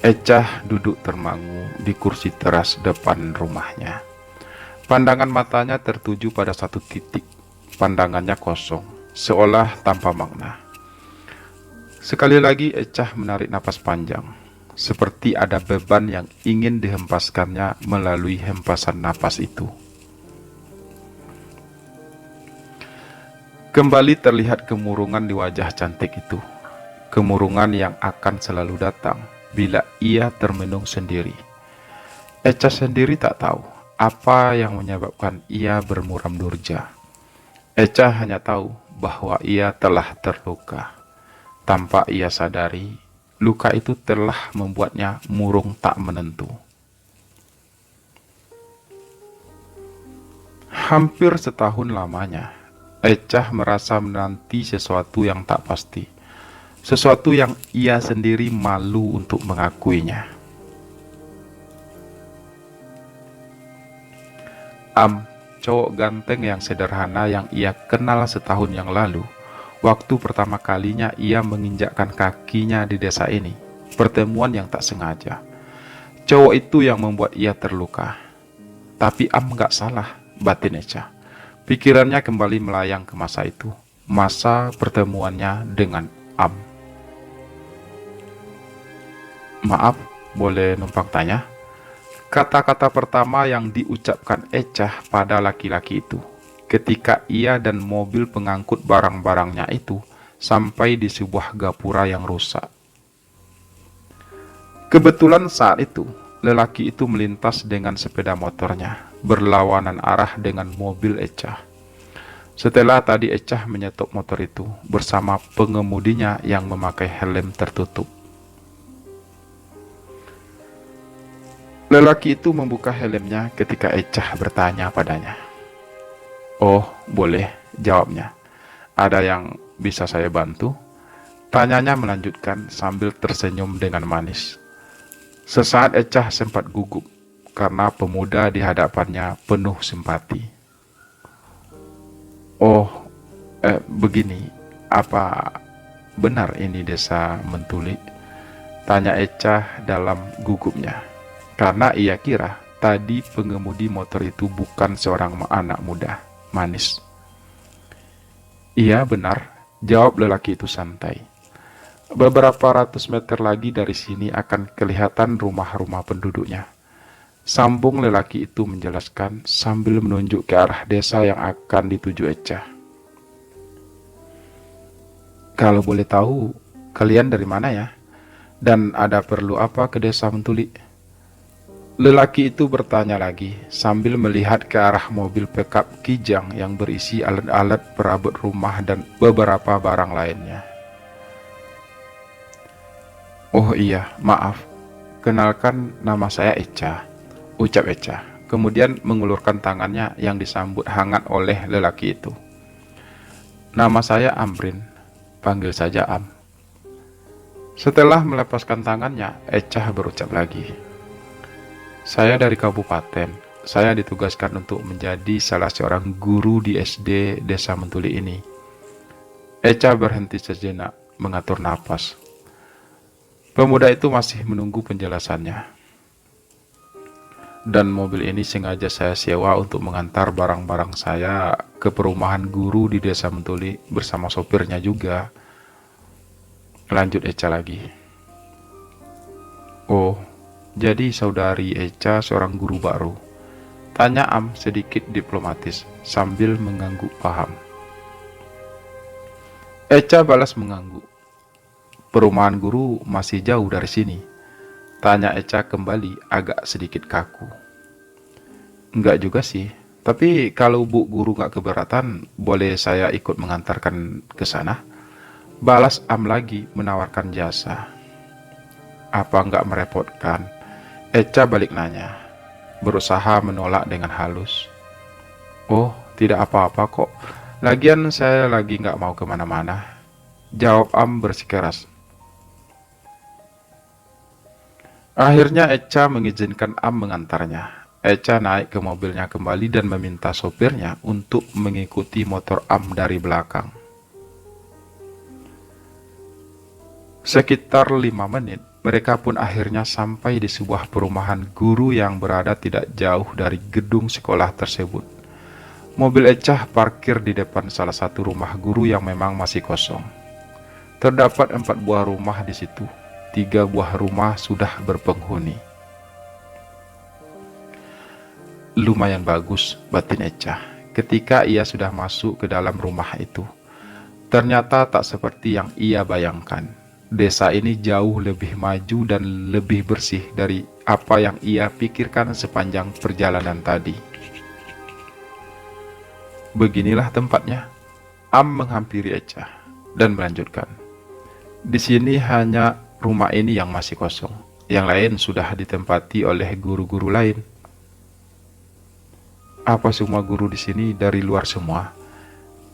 Ecah duduk termangu di kursi teras depan rumahnya. Pandangan matanya tertuju pada satu titik. Pandangannya kosong, seolah tanpa makna. Sekali lagi Ecah menarik napas panjang, seperti ada beban yang ingin dihempaskannya melalui hempasan napas itu. Kembali terlihat kemurungan di wajah cantik itu. Kemurungan yang akan selalu datang bila ia termenung sendiri. Ecah sendiri tak tahu apa yang menyebabkan ia bermuram durja. Ecah hanya tahu bahwa ia telah terluka. Tanpa ia sadari, luka itu telah membuatnya murung tak menentu. Hampir setahun lamanya, Ecah merasa menanti sesuatu yang tak pasti. Sesuatu yang ia sendiri malu untuk mengakuinya. Cowok ganteng yang sederhana yang ia kenal setahun yang lalu, waktu pertama kalinya ia menginjakkan kakinya di desa ini. Pertemuan yang tak sengaja. Cowok itu yang membuat ia terluka. Tapi gak salah, batin Ecah. Pikirannya kembali melayang ke masa itu. Masa pertemuannya dengan Maaf, boleh numpang tanya? Kata-kata pertama yang diucapkan Ecah pada laki-laki itu, ketika ia dan mobil pengangkut barang-barangnya itu sampai di sebuah gapura yang rusak. Kebetulan saat itu, lelaki itu melintas dengan sepeda motornya, berlawanan arah dengan mobil Ecah. Setelah tadi Ecah menyetop motor itu bersama pengemudinya yang memakai helm tertutup. Lelaki itu membuka helmnya ketika Ecah bertanya padanya. "Oh, boleh," jawabnya. "Ada yang bisa saya bantu?" Tanyanya melanjutkan sambil tersenyum dengan manis. Sesaat Ecah sempat gugup karena pemuda di hadapannya penuh simpati. "Oh, begini, apa benar ini desa Mentulik?" tanya Ecah dalam gugupnya. Karena ia kira tadi pengemudi motor itu bukan seorang anak muda, manis. "Iya benar," jawab lelaki itu santai. "Beberapa ratus meter lagi dari sini akan kelihatan rumah-rumah penduduknya," sambung lelaki itu menjelaskan sambil menunjuk ke arah desa yang akan dituju Ecah. "Kalau boleh tahu, kalian dari mana ya? Dan ada perlu apa ke desa Mentulik?" Lelaki itu bertanya lagi sambil melihat ke arah mobil pickup kijang yang berisi alat-alat perabot rumah dan beberapa barang lainnya. "Oh iya, maaf. Kenalkan, nama saya Ecah," ucap Ecah, kemudian mengulurkan tangannya yang disambut hangat oleh lelaki itu. "Nama saya Amrin, panggil saja Am." Setelah melepaskan tangannya, Ecah berucap lagi, "Saya dari kabupaten. Saya ditugaskan untuk menjadi salah seorang guru di SD Desa Mentulik ini." Ecah berhenti sejenak, mengatur napas. Pemuda itu masih menunggu penjelasannya. "Dan mobil ini sengaja saya sewa untuk mengantar barang-barang saya ke perumahan guru di Desa Mentulik bersama sopirnya juga," lanjut Ecah lagi. "Oh, jadi saudari Ecah seorang guru baru?" tanya Am sedikit diplomatis sambil mengangguk paham. Ecah balas mengangguk. "Perumahan guru masih jauh dari sini?" tanya Ecah kembali agak sedikit kaku. "Enggak juga sih, tapi kalau Bu Guru nggak keberatan, boleh saya ikut mengantarkan ke sana?" balas Am lagi menawarkan jasa. "Apa nggak merepotkan?" Ecah balik nanya, berusaha menolak dengan halus. "Oh, tidak apa-apa kok. Lagian saya lagi nggak mau kemana-mana," jawab Am bersikeras. Akhirnya Ecah mengizinkan Am mengantarnya. Ecah naik ke mobilnya kembali dan meminta sopirnya untuk mengikuti motor Am dari belakang. Sekitar 5 menit, Mereka pun akhirnya sampai di sebuah perumahan guru yang berada tidak jauh dari gedung sekolah tersebut. Mobil Ecah parkir di depan salah satu rumah guru yang memang masih kosong. Terdapat 4 buah rumah di situ. 3 buah rumah sudah berpenghuni. Lumayan bagus, batin Ecah, ketika ia sudah masuk ke dalam rumah itu. Ternyata tak seperti yang ia bayangkan. Desa ini jauh lebih maju dan lebih bersih dari apa yang ia pikirkan sepanjang perjalanan tadi. Beginilah tempatnya. Am menghampiri Ecah dan melanjutkan. Di sini hanya rumah ini yang masih kosong. Yang lain sudah ditempati oleh guru-guru lain. Apa semua guru di sini dari luar semua?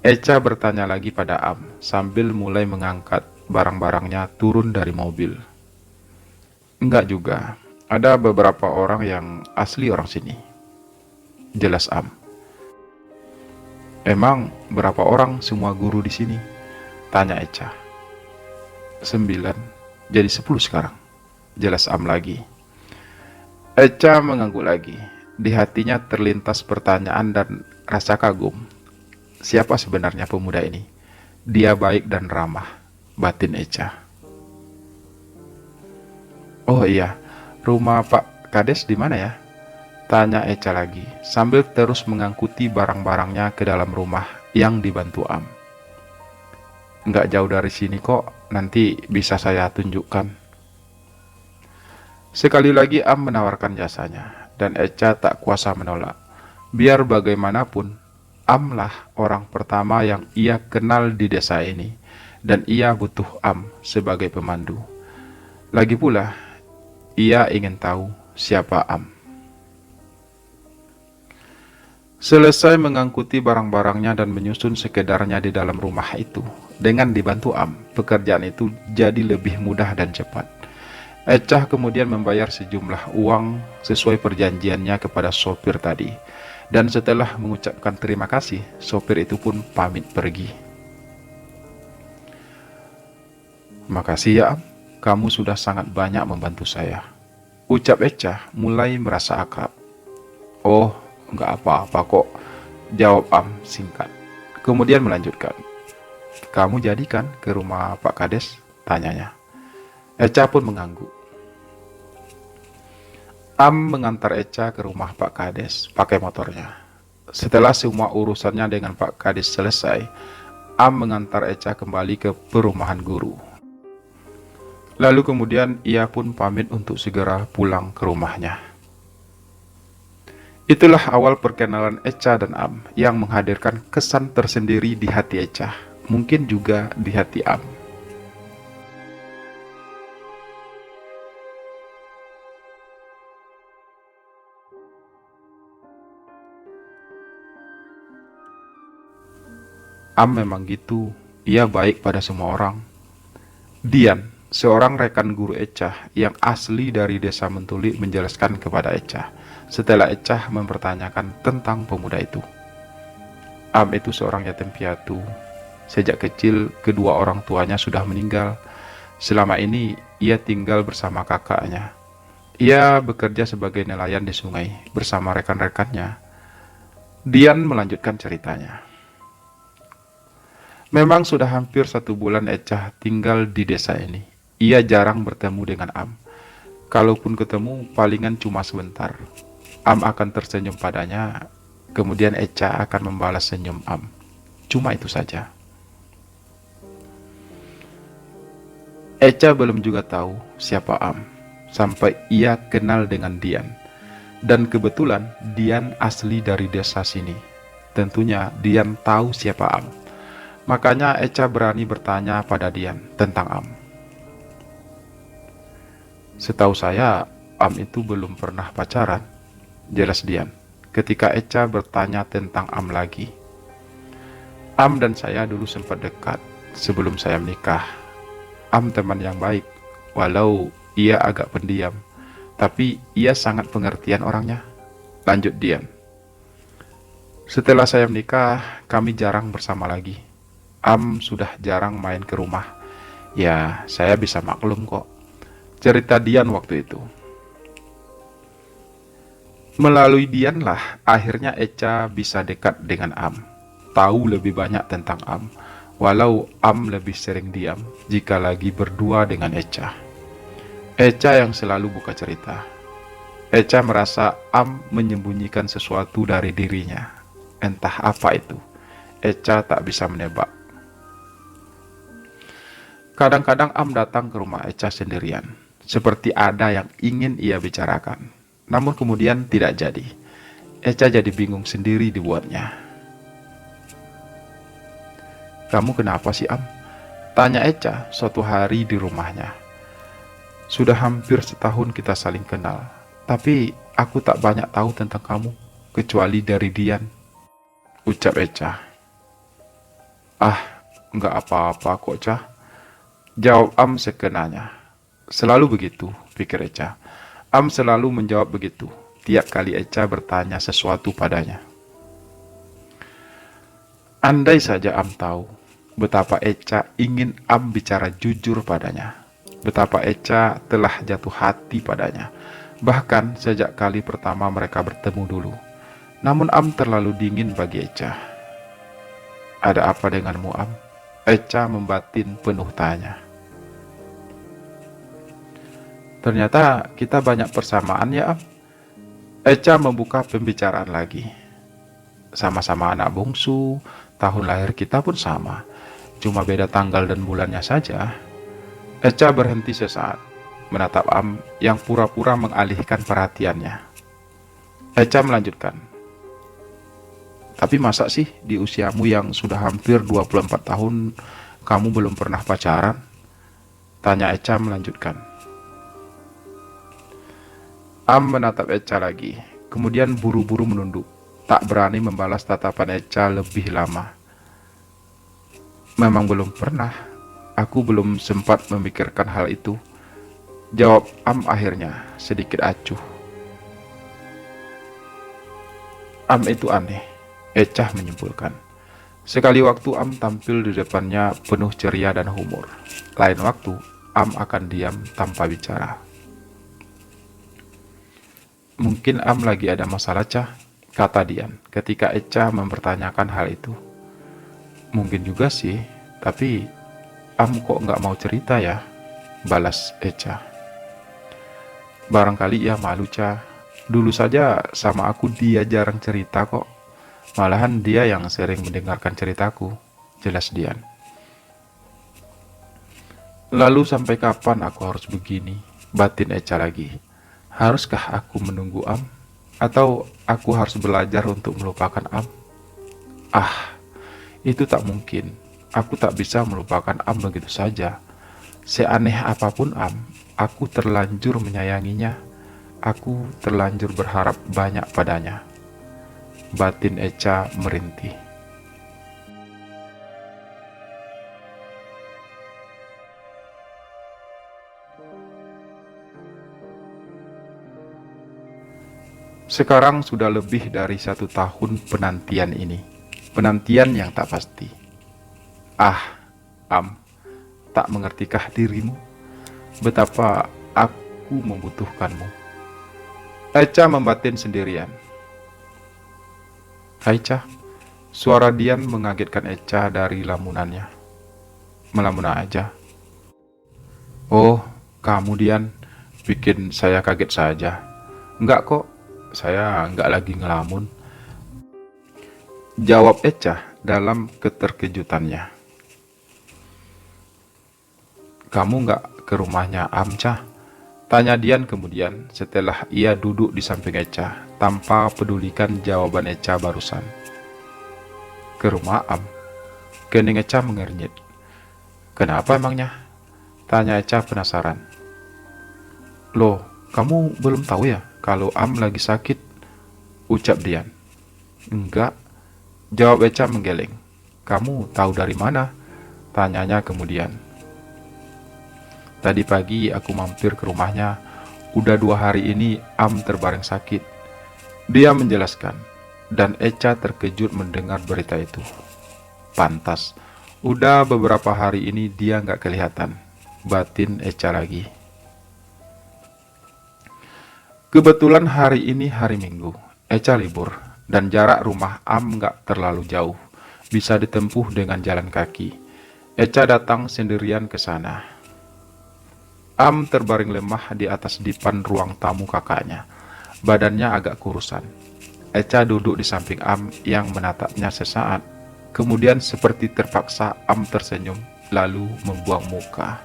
Ecah bertanya lagi pada Am sambil mulai mengangkat barang-barangnya turun dari mobil. Enggak juga, ada beberapa orang yang asli orang sini, jelas Am. Emang berapa orang semua guru di sini? Tanya Ecah. 9, jadi 10 sekarang, jelas Am lagi. Ecah mengangguk lagi. Di hatinya terlintas pertanyaan dan rasa kagum. Siapa sebenarnya pemuda ini? Dia baik dan ramah, batin Ecah. Oh iya, rumah Pak Kades di mana ya? Tanya Ecah lagi, sambil terus mengangkuti barang-barangnya ke dalam rumah yang dibantu Am. Nggak jauh dari sini kok, nanti bisa saya tunjukkan. Sekali lagi Am menawarkan jasanya, dan Ecah tak kuasa menolak. Biar bagaimanapun, Amlah orang pertama yang ia kenal di desa ini, dan ia butuh Am sebagai pemandu. Lagi pula, ia ingin tahu siapa Am. Selesai mengangkuti barang-barangnya dan menyusun sekedarnya di dalam rumah itu, dengan dibantu Am, pekerjaan itu jadi lebih mudah dan cepat. Ecah kemudian membayar sejumlah uang sesuai perjanjiannya kepada sopir tadi. Dan setelah mengucapkan terima kasih, sopir itu pun pamit pergi. Makasih ya Am, kamu sudah sangat banyak membantu saya, ucap Ecah mulai merasa akrab. Oh, nggak apa-apa kok, jawab Am singkat. Kemudian melanjutkan. Kamu jadi kan ke rumah Pak Kades? Tanyanya. Ecah pun mengangguk. Am mengantar Ecah ke rumah Pak Kades pakai motornya. Setelah semua urusannya dengan Pak Kades selesai, Am mengantar Ecah kembali ke perumahan guru. Lalu kemudian ia pun pamit untuk segera pulang ke rumahnya. Itulah awal perkenalan Ecah dan Am yang menghadirkan kesan tersendiri di hati Ecah, mungkin juga di hati Am. Am memang gitu, ia baik pada semua orang. Dian, seorang rekan guru Ecah yang asli dari desa Mentuli, menjelaskan kepada Ecah setelah Ecah mempertanyakan tentang pemuda itu. Am itu seorang yatim piatu. Sejak kecil, kedua orang tuanya sudah meninggal. Selama ini, ia tinggal bersama kakaknya. Ia bekerja sebagai nelayan di sungai bersama rekan-rekannya. Dian melanjutkan ceritanya. Memang sudah hampir 1 bulan Ecah tinggal di desa ini. Ia jarang bertemu dengan Am. Kalaupun ketemu, palingan cuma sebentar. Am akan tersenyum padanya, kemudian Ecah akan membalas senyum Am. Cuma itu saja. Ecah belum juga tahu siapa Am, sampai ia kenal dengan Dian. Dan kebetulan Dian asli dari desa sini. Tentunya Dian tahu siapa Am. Makanya Ecah berani bertanya pada Dian tentang Am. Setahu saya, Am itu belum pernah pacaran, jelas Dian, ketika Ecah bertanya tentang Am lagi. Am dan saya dulu sempat dekat sebelum saya menikah. Am teman yang baik, walau ia agak pendiam, tapi ia sangat pengertian orangnya, lanjut Dian. Setelah saya menikah, kami jarang bersama lagi. Am sudah jarang main ke rumah. Ya, saya bisa maklum kok. Cerita Dian waktu itu. Melalui Dian lah akhirnya Echa bisa dekat dengan Am, tahu lebih banyak tentang Am, walau Am lebih sering diam jika lagi berdua dengan Echa. Echa yang selalu buka cerita. Echa merasa Am menyembunyikan sesuatu dari dirinya. Entah apa itu. Echa tak bisa menebak. Kadang-kadang Am datang ke rumah Echa sendirian, seperti ada yang ingin ia bicarakan. Namun kemudian tidak jadi. Echa jadi bingung sendiri dibuatnya. "Kamu kenapa sih, Am?" tanya Echa suatu hari di rumahnya. "Sudah hampir setahun kita saling kenal, tapi aku tak banyak tahu tentang kamu, kecuali dari Dian," ucap Echa. "Ah, nggak apa-apa kok, Cah," jawab Am sekenanya. Selalu begitu, pikir Echa. Am selalu menjawab begitu tiap kali Echa bertanya sesuatu padanya. Andai saja Am tahu betapa Echa ingin Am bicara jujur padanya, betapa Echa telah jatuh hati padanya, bahkan sejak kali pertama mereka bertemu dulu. Namun Am terlalu dingin bagi Echa. "Ada apa denganmu, Am?" Echa membatin penuh tanya. "Ternyata kita banyak persamaan ya, Am." Echa membuka pembicaraan lagi. "Sama-sama anak bungsu, tahun lahir kita pun sama, cuma beda tanggal dan bulannya saja." Echa berhenti sesaat, menatap Am yang pura-pura mengalihkan perhatiannya. Echa melanjutkan, "Tapi masa sih di usiamu yang sudah hampir 24 tahun, kamu belum pernah pacaran?" tanya Echa melanjutkan. Am menatap Echa lagi, kemudian buru-buru menunduk, tak berani membalas tatapan Echa lebih lama. "Memang belum pernah, aku belum sempat memikirkan hal itu," jawab Am akhirnya, sedikit acuh. Am itu aneh, Echa menyimpulkan. Sekali waktu Am tampil di depannya penuh ceria dan humor. Lain waktu, Am akan diam tanpa bicara. "Mungkin Am lagi ada masalah, Cah," kata Dian ketika Echa mempertanyakan hal itu. "Mungkin juga sih, tapi Am kok nggak mau cerita ya?" balas Echa. "Barangkali ia malu, Cah. Dulu saja sama aku dia jarang cerita kok. Malahan dia yang sering mendengarkan ceritaku," jelas Dian. "Lalu sampai kapan aku harus begini?" batin Echa lagi. "Haruskah aku menunggu Am? Atau aku harus belajar untuk melupakan Am?" "Ah, itu tak mungkin. Aku tak bisa melupakan Am begitu saja. Seaneh apapun Am, aku terlanjur menyayanginya. Aku terlanjur berharap banyak padanya," batin Echa merintih. Sekarang sudah lebih dari 1 tahun penantian ini. Penantian yang tak pasti. "Ah, Am, tak mengertikah dirimu betapa aku membutuhkanmu?" Echa membatin sendirian. "Hai, Cah." Suara Dian mengagetkan Echa dari lamunannya. "Melamun aja." "Oh, kamu Dian, bikin saya kaget saja." "Enggak kok, saya enggak lagi ngelamun," jawab Echa dalam keterkejutannya. "Kamu enggak ke rumahnya Am, Cah?" tanya Dian kemudian setelah ia duduk di samping Echa tanpa pedulikan jawaban Echa barusan. "Ke rumah Am?" Kening Echa mengernyit. "Kenapa emangnya?" tanya Echa penasaran. "Loh, kamu belum tahu ya kalau Am lagi sakit?" ucap Dian. "Enggak," jawab Echa menggeleng. "Kamu tahu dari mana?" tanyanya kemudian. "Tadi pagi aku mampir ke rumahnya. Udah 2 hari ini Am terbaring sakit," dia menjelaskan. Dan Echa terkejut mendengar berita itu. Pantas, udah beberapa hari ini dia nggak kelihatan, batin Echa lagi. Kebetulan hari ini hari Minggu, Eca libur, dan jarak rumah Am nggak terlalu jauh, bisa ditempuh dengan jalan kaki. Eca datang sendirian ke sana. Am terbaring lemah di atas dipan ruang tamu kakaknya. Badannya agak kurusan. Eca duduk di samping Am yang menatapnya sesaat. Kemudian seperti terpaksa Am tersenyum, lalu membuang muka.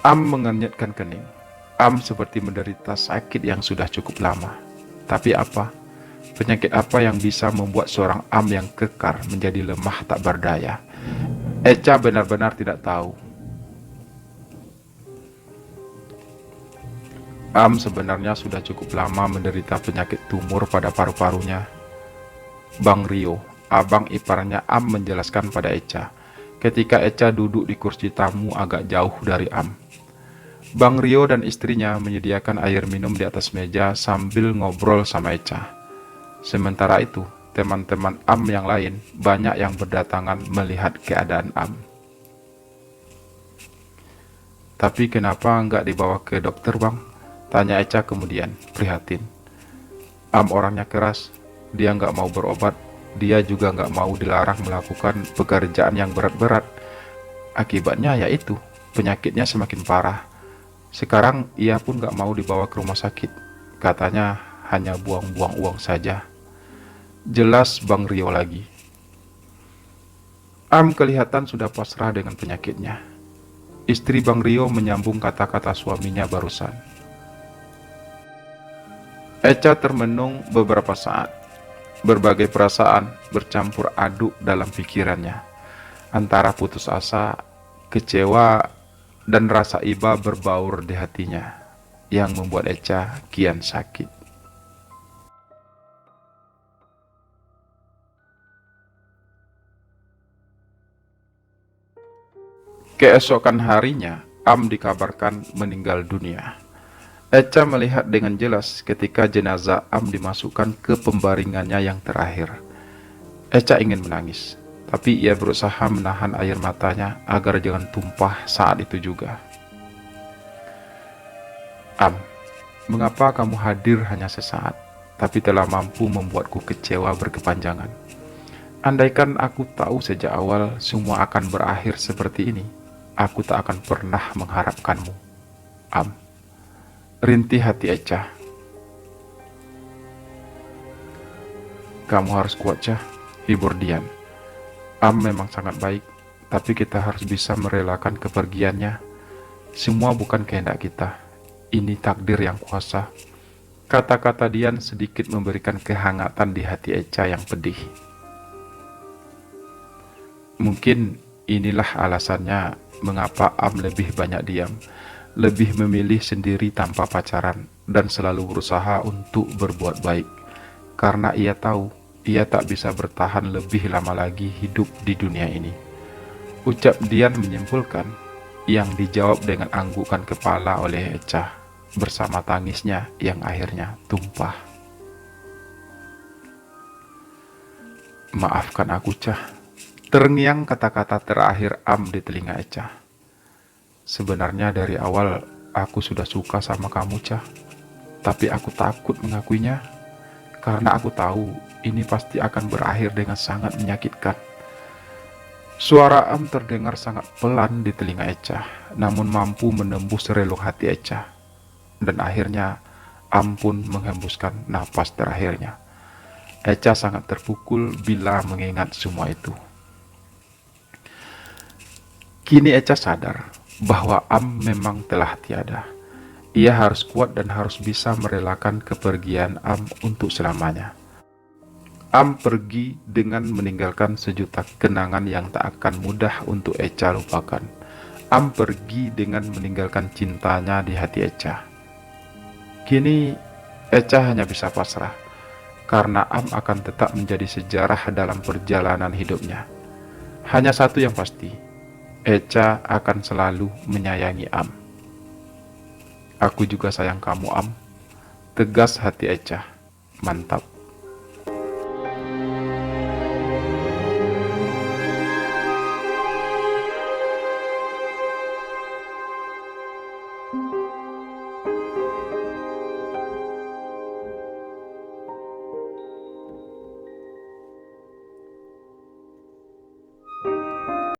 Am mengernyitkan kening. Am seperti menderita sakit yang sudah cukup lama. Tapi apa? Penyakit apa yang bisa membuat seorang Am yang kekar menjadi lemah tak berdaya? Eca benar-benar tidak tahu. Am sebenarnya sudah cukup lama menderita penyakit tumor pada paru-parunya. Bang Rio, abang iparnya Am, menjelaskan pada Eca ketika Eca duduk di kursi tamu agak jauh dari Am. Bang Rio dan istrinya menyediakan air minum di atas meja sambil ngobrol sama Eca. Sementara itu, teman-teman Am yang lain banyak yang berdatangan melihat keadaan Am. Tapi kenapa nggak dibawa ke dokter, Bang? Tanya Eca kemudian, prihatin. Am orangnya keras, dia nggak mau berobat, dia juga nggak mau dilarang melakukan pekerjaan yang berat-berat. Akibatnya yaitu, penyakitnya semakin parah. Sekarang ia pun gak mau dibawa ke rumah sakit. Katanya hanya buang-buang uang saja. Jelas Bang Rio lagi. Am kelihatan sudah pasrah dengan penyakitnya. Istri Bang Rio menyambung kata-kata suaminya barusan. Eca termenung beberapa saat. Berbagai perasaan bercampur aduk dalam pikirannya. Antara putus asa, kecewa, dan rasa iba berbaur di hatinya, yang membuat Eca kian sakit. Keesokan harinya, Am dikabarkan meninggal dunia. Eca melihat dengan jelas ketika jenazah Am dimasukkan ke pembaringannya yang terakhir. Eca ingin menangis, tapi ia berusaha menahan air matanya agar jangan tumpah saat itu juga. Am, mengapa kamu hadir hanya sesaat, tapi telah mampu membuatku kecewa berkepanjangan? Andaikan aku tahu sejak awal semua akan berakhir seperti ini, aku tak akan pernah mengharapkanmu. Am, rintih hati Eca. Kamu harus kuat, Cah, hibur Dian. Am memang sangat baik, tapi kita harus bisa merelakan kepergiannya. Semua bukan kehendak kita. Ini takdir yang kuasa. Kata-kata Dian sedikit memberikan kehangatan di hati Eca yang pedih. Mungkin inilah alasannya mengapa Am lebih banyak diam, lebih memilih sendiri tanpa pacaran, dan selalu berusaha untuk berbuat baik. Karena ia tahu ia tak bisa bertahan lebih lama lagi hidup di dunia ini. Ucap Dian menyimpulkan, yang dijawab dengan anggukan kepala oleh Eca bersama tangisnya yang akhirnya tumpah. Maafkan aku, Cah. Terngiang kata-kata terakhir Am di telinga Eca. Sebenarnya dari awal aku sudah suka sama kamu, Cah. Tapi aku takut mengakuinya. Karena aku tahu ini pasti akan berakhir dengan sangat menyakitkan. Suara Am terdengar sangat pelan di telinga Eca, namun mampu menembus relung hati Eca. Dan akhirnya Am pun menghembuskan napas terakhirnya. Eca sangat terpukul bila mengingat semua itu. Kini Eca sadar bahwa Am memang telah tiada. Ia harus kuat dan harus bisa merelakan kepergian Am untuk selamanya. Am pergi dengan meninggalkan sejuta kenangan yang tak akan mudah untuk Eca lupakan. Am pergi dengan meninggalkan cintanya di hati Eca. Kini Eca hanya bisa pasrah, karena Am akan tetap menjadi sejarah dalam perjalanan hidupnya. Hanya satu yang pasti, Eca akan selalu menyayangi Am. Aku juga sayang kamu, Am. Tegas hati Eca. Mantap.